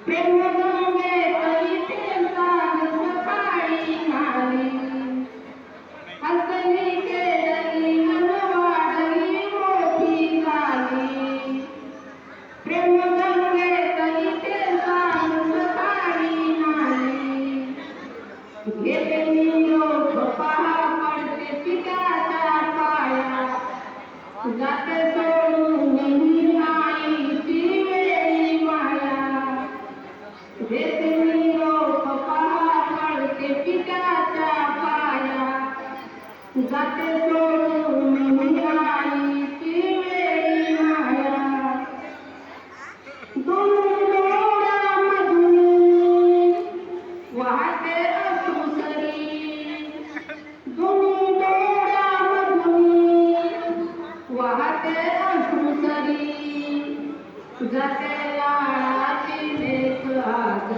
प्रेमगंगे तळीते सांग सकाळी नाली हसली केळली मनवाडली मोठी झाली प्रेमगंगे तळीते सांग सकाळी नाली घेते निरोप पहा पडते पिकाच्या पाया जाते सोडून आईची वेळी माया घेते निरोप पहा पडते पिकाच्या पाया जाते सोडून आईची वेळी माया दोन डोळ्यामधून वाहते अश्रुसरी दोन डोळ्यामधून वाहते अश्रुसरी जाते लाळाची लेक आज